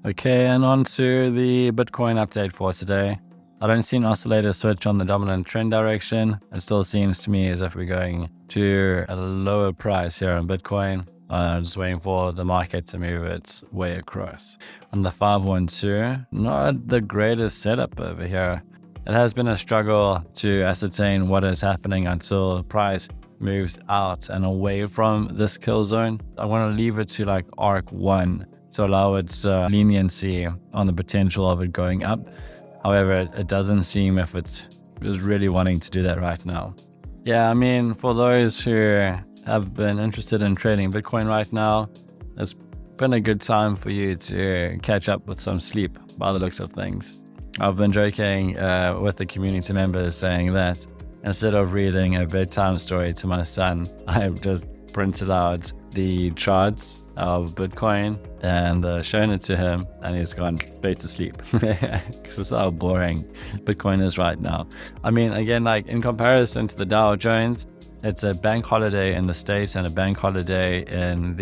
Okay, and on to the Bitcoin update for today. I don't see an oscillator switch on the dominant trend direction. It still seems to me as if we're going to a lower price here on Bitcoin. Just waiting for the market to move its way across. On the 512, not the greatest setup over here. It has been a struggle to ascertain what is happening until the price moves out and away from this kill zone. I want to leave it to like arc 1 to allow its leniency on the potential of it going up. However, it doesn't seem if it is really wanting to do that right now. Yeah, I mean, for those who have been interested in trading Bitcoin right now, it's been a good time for you to catch up with some sleep by the looks of things. I've been joking with the community members saying that instead of reading a bedtime story to my son, I've just printed out the charts of Bitcoin and shown it to him, and he's gone straight to sleep because it's how boring Bitcoin is right now. I mean, again, like in comparison to the Dow Jones, it's a bank holiday in the States and a bank holiday in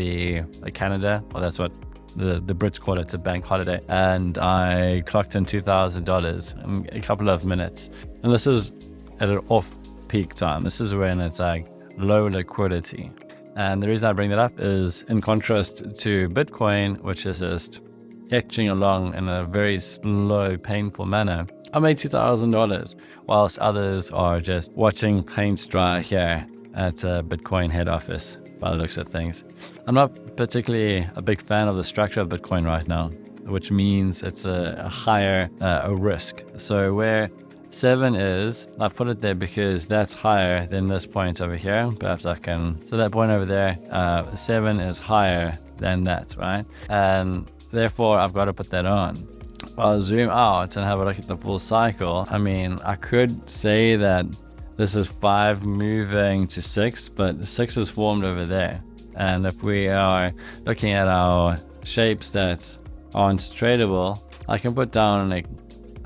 Canada. Well, that's what the Brits call it, a bank holiday. And I clocked in $2,000 in a couple of minutes. And this is at an off-peak time. This is when it's like low liquidity. And the reason I bring that up is in contrast to Bitcoin, which is just etching along in a very slow, painful manner. I made $2,000 whilst others are just watching paint dry here at Bitcoin head office by the looks of things. I'm not particularly a big fan of the structure of Bitcoin right now, which means it's a higher risk. So where 7 is, I put it there because that's higher than this point over here. Perhaps I can, so that point over there, 7 is higher than that, right? And therefore I've got to put that on. I'll zoom out and have a look at the full cycle. I mean, I could say that this is 5 moving to 6, but 6 is formed over there. And if we are looking at our shapes that aren't tradable, I can put down like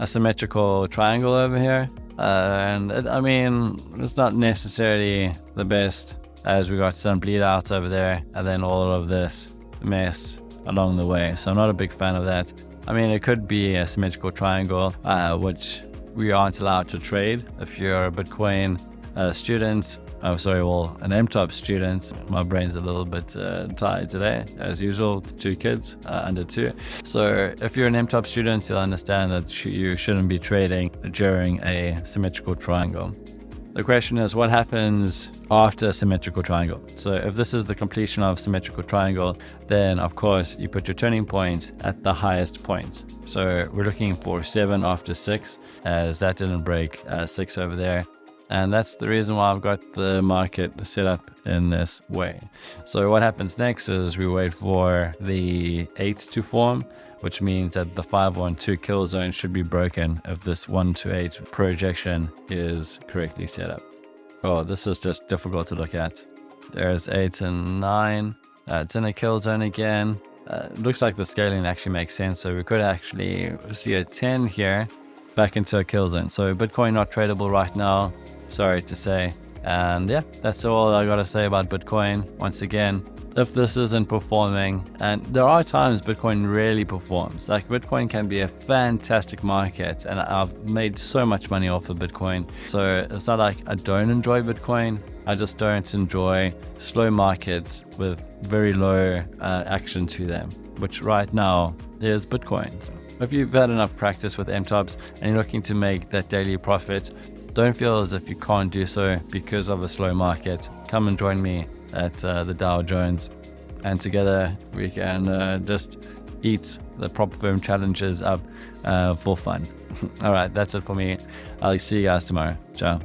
a symmetrical triangle over here. I mean, it's not necessarily the best, as we got some bleed out over there and then all of this mess along the way. So I'm not a big fan of that. I mean, it could be a symmetrical triangle, which we aren't allowed to trade. If you're a Bitcoin student, an MTOPS student, my brain's a little bit tired today, as usual, 2 kids under 2. So if you're an MTOPS student, you'll understand that you shouldn't be trading during a symmetrical triangle. The question is, what happens after a symmetrical triangle? So if this is the completion of a symmetrical triangle, then of course you put your turning point at the highest point. So we're looking for 7 after 6, as that didn't break 6 over there. And that's the reason why I've got the market set up in this way. So what happens next is we wait for the 8 to form, which means that the 512 kill zone should be broken if this 1 to 8 projection is correctly set up. Oh, this is just difficult to look at. There's 8 and 9. It's in a kill zone again. It looks like the scaling actually makes sense. So we could actually see a 10 here back into a kill zone. So Bitcoin not tradable right now, sorry to say. And yeah, that's all I gotta say about Bitcoin. Once again, if this isn't performing, and there are times Bitcoin really performs, like Bitcoin can be a fantastic market, and I've made so much money off of Bitcoin. So it's not like I don't enjoy Bitcoin, I just don't enjoy slow markets with very low action to them, which right now is Bitcoin. So if you've had enough practice with MTOPS and you're looking to make that daily profit, don't feel as if you can't do so because of a slow market. Come and join me at the Dow Jones, and together we can just eat the prop firm challenges up for fun. All right, that's it for me. I'll see you guys tomorrow. Ciao.